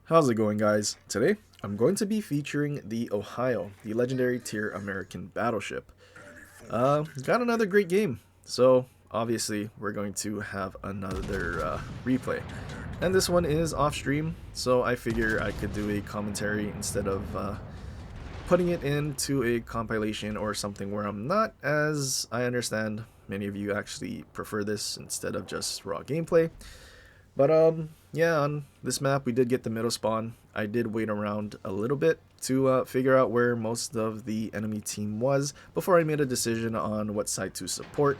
How's it going, guys? Today, I'm going to be featuring the Ohio, the legendary tier American battleship. Got another great game, so obviously we're going to have another replay. And this one is off stream, so I figure I could do a commentary instead of putting it into a compilation or something where I'm not, as I understand many of you actually prefer this instead of just raw gameplay. But yeah, on this map we did get the middle spawn. I did wait around a little bit to figure out where most of the enemy team was before I made a decision on what side to support.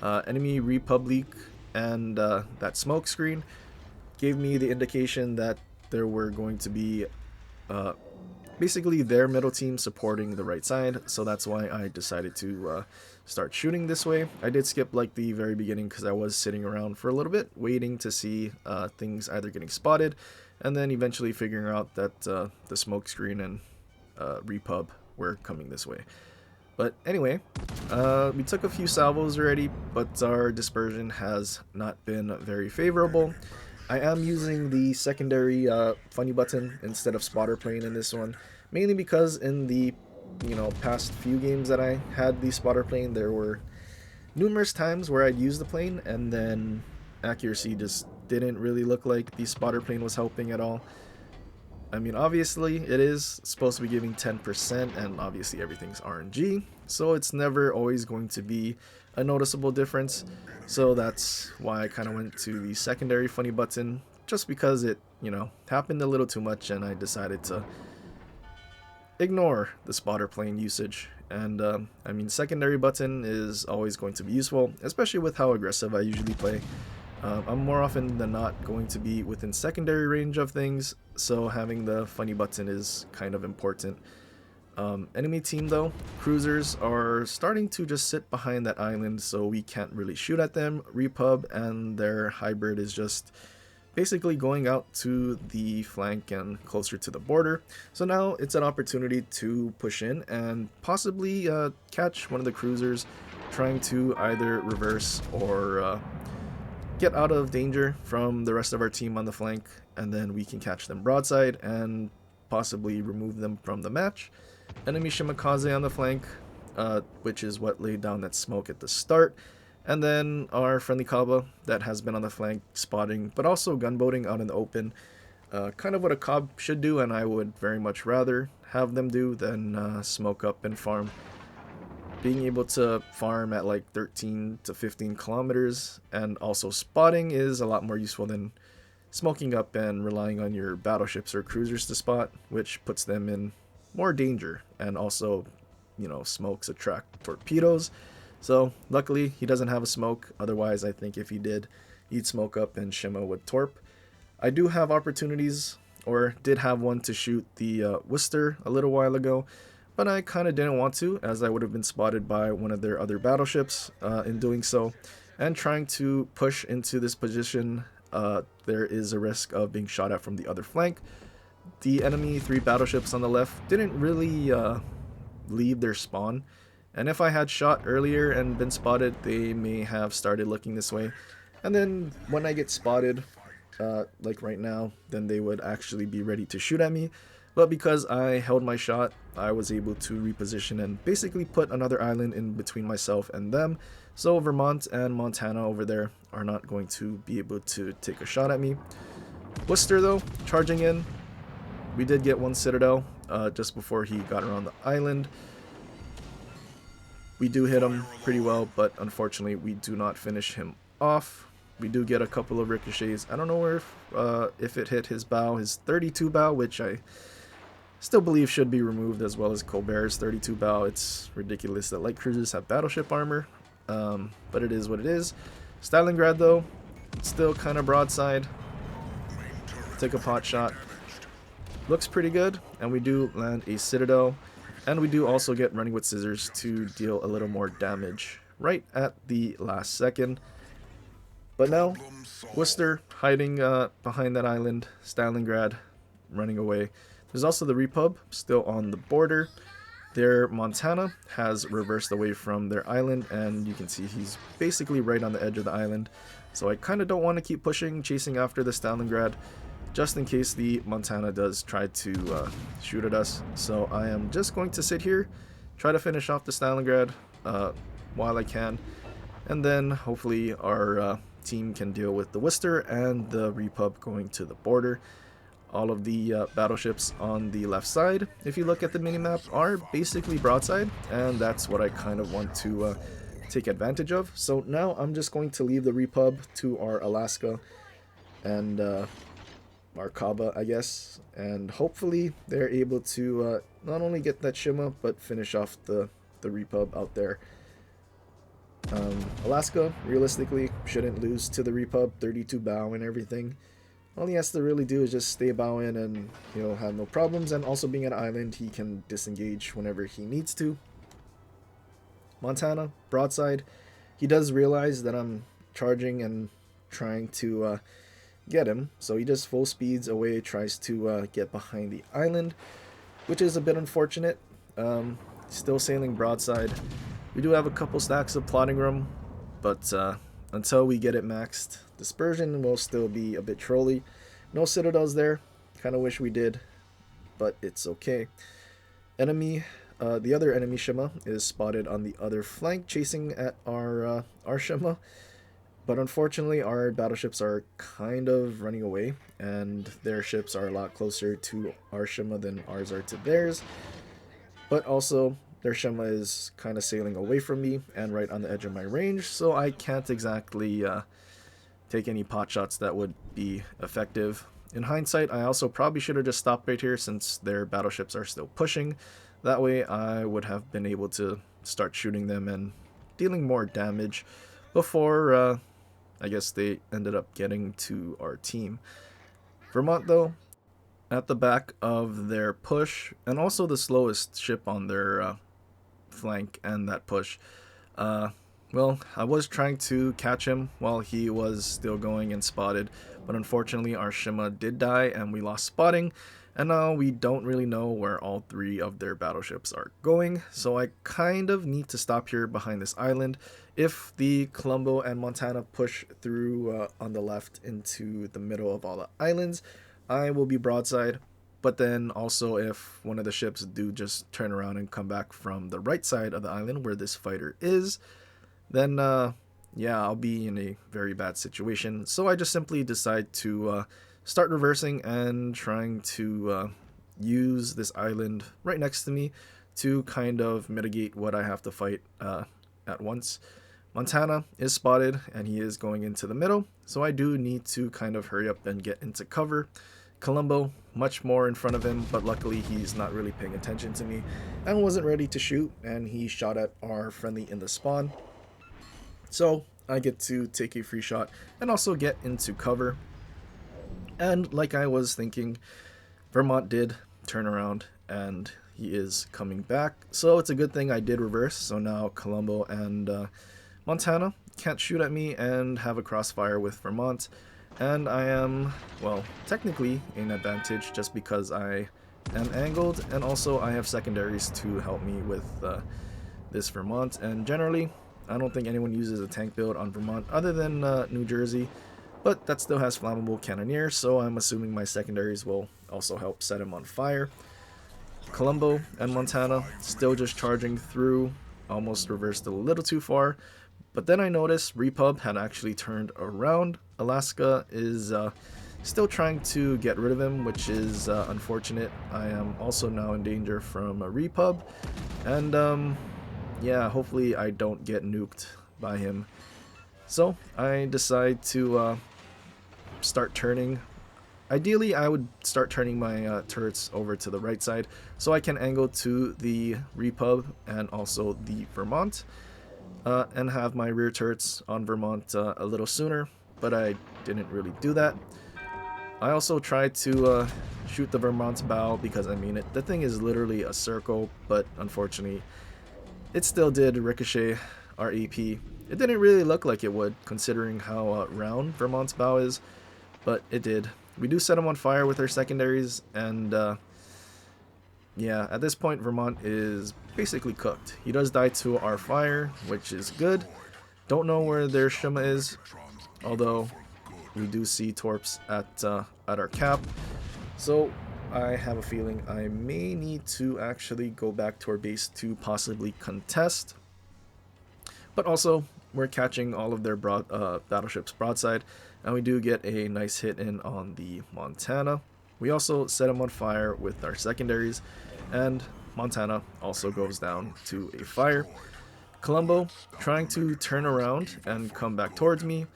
Enemy Republic and that smoke screen gave me the indication that there were going to be uh, basically their middle team supporting the right side, so that's why I decided to start shooting this way. I did skip like the very beginning because I was sitting around for a little bit waiting to see things either getting spotted and then eventually figuring out that the smoke screen and repub were coming this way. But anyway, we took a few salvos already, but our dispersion has not been very favorable. I am using the secondary funny button instead of spotter plane in this one, mainly because in the past few games that I had the spotter plane, there were numerous times where I'd use the plane and then accuracy just didn't really look like the spotter plane was helping at all. I mean, obviously it is supposed to be giving 10% and obviously everything's RNG, so it's never always going to be a noticeable difference. So that's why I kind of went to the secondary funny button, just because it, happened a little too much and I decided to ignore the spotter plane usage. And I mean, secondary button is always going to be useful, especially with how aggressive I usually play. I'm more often than not going to be within secondary range of things, so having the funny button is kind of important. Enemy team though, cruisers are starting to just sit behind that island, so we can't really shoot at them. Repub and their hybrid is just basically going out to the flank and closer to the border. So now it's an opportunity to push in and possibly catch one of the cruisers trying to either reverse or get out of danger from the rest of our team on the flank, and then we can catch them broadside and possibly remove them from the match. Enemy Shimakaze on the flank, which is what laid down that smoke at the start. And then our friendly Kaba that has been on the flank spotting, but also gunboating out in the open. Kind of what a Cobb should do, and I would very much rather have them do than smoke up and farm. Being able to farm at like 13 to 15 kilometers and also spotting is a lot more useful than smoking up and relying on your battleships or cruisers to spot, which puts them in more danger. And also, smokes attract torpedoes. So luckily he doesn't have a smoke, otherwise I think if he did, he'd smoke up and Shima would torp. I do have opportunities, or did have one, to shoot the Worcester a little while ago, but I kind of didn't want to, as I would have been spotted by one of their other battleships in doing so. And trying to push into this position, there is a risk of being shot at from the other flank. The enemy 3 battleships on the left didn't really leave their spawn, and if I had shot earlier and been spotted, they may have started looking this way. And then when I get spotted, like right now, then they would actually be ready to shoot at me. But because I held my shot, I was able to reposition and basically put another island in between myself and them. So Vermont and Montana over there are not going to be able to take a shot at me. Worcester though, charging in. We did get one Citadel just before he got around the island. We do hit him pretty well, but unfortunately we do not finish him off. We do get a couple of ricochets. I don't know if it hit his bow, his 32 bow, which I still believe should be removed, as well as Colbert's 32 bow. It's ridiculous that light cruisers have battleship armor, but it is what it is. Stalingrad though, still kind of broadside. Take a pot shot. Looks pretty good, and we do land a Citadel, and we do also get running with scissors to deal a little more damage right at the last second. But now, Worcester hiding behind that island, Stalingrad running away. There's also the Repub still on the border. Their Montana has reversed away from their island, and you can see he's basically right on the edge of the island. So I kind of don't want to keep pushing, chasing after the Stalingrad. just in case the Montana does try to shoot at us. So I am just going to sit here, try to finish off the Stalingrad while I can, and then hopefully our team can deal with the Worcester and the Repub going to the border. All of the battleships on the left side, if you look at the minimap, are basically broadside, and that's what I kind of want to take advantage of. So now I'm just going to leave the Repub to our Alaska and our Kaba, I guess, and hopefully they're able to not only get that Shima, but finish off the Repub out there. Alaska, realistically, shouldn't lose to the Repub, 32 bow and everything. All he has to really do is just stay bow in and he'll have no problems, and also being an island, he can disengage whenever he needs to. Montana, broadside, he does realize that I'm charging and trying to get him, so he just full speeds away, tries to get behind the island, which is a bit unfortunate. Still sailing broadside. We do have a couple stacks of plotting room, but until we get it maxed, dispersion will still be a bit trolly. No citadels there, kind of wish we did, but it's okay. Enemy, the other enemy Shima is spotted on the other flank, chasing at our Shima. But unfortunately, our battleships are kind of running away, and their ships are a lot closer to our Shima than ours are to theirs. But also, their Shima is kind of sailing away from me and right on the edge of my range, so I can't exactly take any pot shots that would be effective. In hindsight, I also probably should have just stopped right here since their battleships are still pushing. That way, I would have been able to start shooting them and dealing more damage before I guess they ended up getting to our team. Vermont, though, at the back of their push, and also the slowest ship on their flank and that push. Well, I was trying to catch him while he was still going and spotted, but unfortunately our Shima did die and we lost spotting, and now we don't really know where all three of their battleships are going, so I kind of need to stop here behind this island. If the Colombo and Montana push through on the left into the middle of all the islands, I will be broadside. But then also if one of the ships do just turn around and come back from the right side of the island where this fighter is, then yeah, I'll be in a very bad situation. So I just simply decide to start reversing and trying to use this island right next to me to kind of mitigate what I have to fight at once. Montana is spotted and he is going into the middle, so I do need to kind of hurry up and get into cover. Colombo, much more in front of him, but luckily he's not really paying attention to me and wasn't ready to shoot, and he shot at our friendly in the spawn. So I get to take a free shot and also get into cover. And like I was thinking, Vermont did turn around and he is coming back. So it's a good thing I did reverse. So now Colombo and Montana can't shoot at me and have a crossfire with Vermont. And I am, well, technically in advantage just because I am angled, and also I have secondaries to help me with this Vermont. And generally, I don't think anyone uses a tank build on Vermont other than New Jersey, but that still has flammable cannoneer, so I'm assuming my secondaries will also help set him on fire. Colombo and Montana still just charging through, almost reversed a little too far, but then I noticed Repub had actually turned around. Alaska is still trying to get rid of him, which is unfortunate. I am also now in danger from a Repub, and yeah, hopefully I don't get nuked by him. So I decide to start turning. Ideally, I would start turning my turrets over to the right side so I can angle to the Repub and also the Vermont, and have my rear turrets on Vermont a little sooner, but I didn't really do that. I also tried to shoot the Vermont's bow because, I mean, the thing is literally a circle, but unfortunately it still did ricochet our AP. It didn't really look like it would, considering how round Vermont's bow is, but it did. We do set him on fire with our secondaries, and yeah, at this point Vermont is basically cooked. He does die to our fire, which is good. Don't know where their Shima is, although we do see torps at at our cap. So I have a feeling I may need to actually go back to our base to possibly contest. But also, we're catching all of their battleships broadside, and we do get a nice hit in on the Montana. We also set him on fire with our secondaries, and Montana also goes down to a fire. Colombo trying to turn around and come back towards me.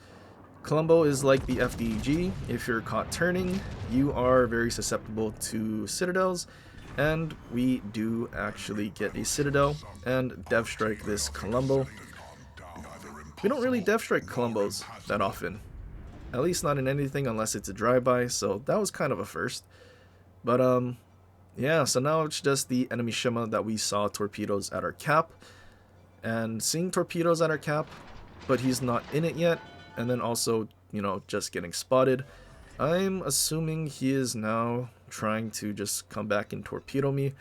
Colombo is like the FDG. If you're caught turning, you are very susceptible to citadels, and we do actually get a citadel and dev strike this Colombo. We don't really dev strike Colombos that often, at least not in anything unless it's a drive-by, so that was kind of a first. But yeah, so now it's just the enemy Shima that we saw torpedoes at our cap, and seeing torpedoes at our cap, but he's not in it yet, and then also, you know, just getting spotted. I'm assuming he is now trying to just come back and torpedo me,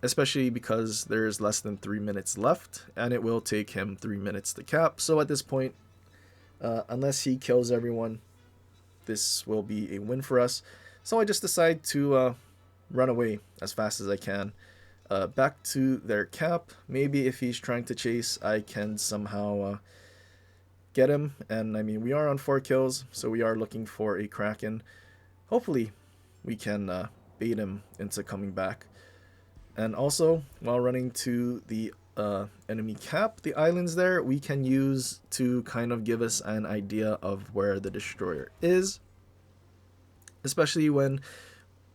especially because there's less than 3 minutes left, and it will take him 3 minutes to cap. So at this point, unless he kills everyone, this will be a win for us. So I just decide to run away as fast as I can, back to their cap. Maybe if he's trying to chase, I can somehow get him. And I mean, we are on 4 kills, so we are looking for a Kraken. Hopefully we can bait him into coming back. And also, while running to the enemy cap, the islands there, we can use to kind of give us an idea of where the destroyer is. Especially when,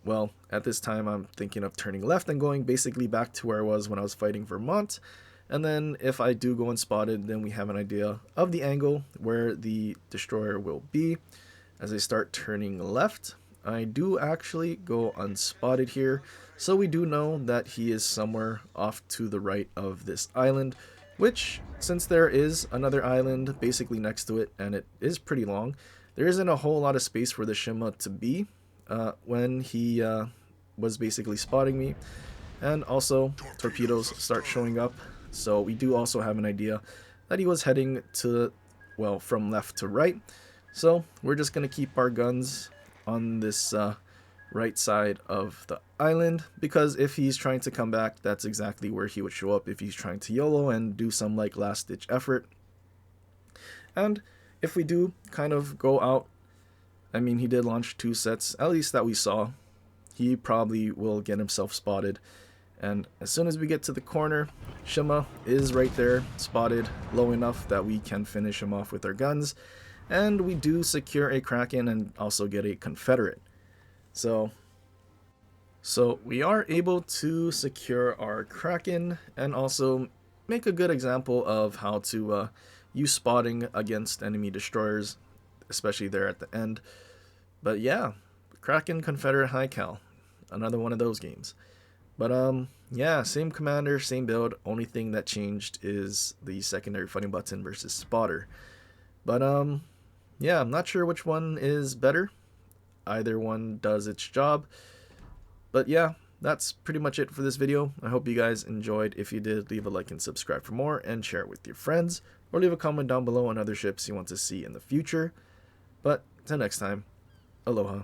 well, at this time I'm thinking of turning left and going basically back to where I was when I was fighting Vermont. And then if I do go unspotted, then we have an idea of the angle where the destroyer will be. As I start turning left, I do actually go unspotted here, so we do know that he is somewhere off to the right of this island, which, since there is another island basically next to it, and it is pretty long, there isn't a whole lot of space for the Shima to be when he was basically spotting me. And also, torpedoes start showing up, so we do also have an idea that he was heading to, well, from left to right. So we're just going to keep our guns on this right side of the island, because if he's trying to come back, that's exactly where he would show up if he's trying to YOLO and do some like last ditch effort. And if we do kind of go out, I mean, he did launch 2 sets, at least that we saw. He probably will get himself spotted. And as soon as we get to the corner, Shima is right there, spotted low enough that we can finish him off with our guns. And we do secure a Kraken and also get a Confederate. So we are able to secure our Kraken and also make a good example of how to use spotting against enemy destroyers, especially there at the end. But yeah, Kraken, Confederate, High Cal, another one of those games. But yeah, same commander, same build. Only thing that changed is the secondary fighting button versus spotter. But yeah, I'm not sure which one is better. Either one does its job. But yeah, that's pretty much it for this video. I hope you guys enjoyed. If you did, leave a like and subscribe for more, and share it with your friends, or leave a comment down below on other ships you want to see in the future. But till next time, aloha.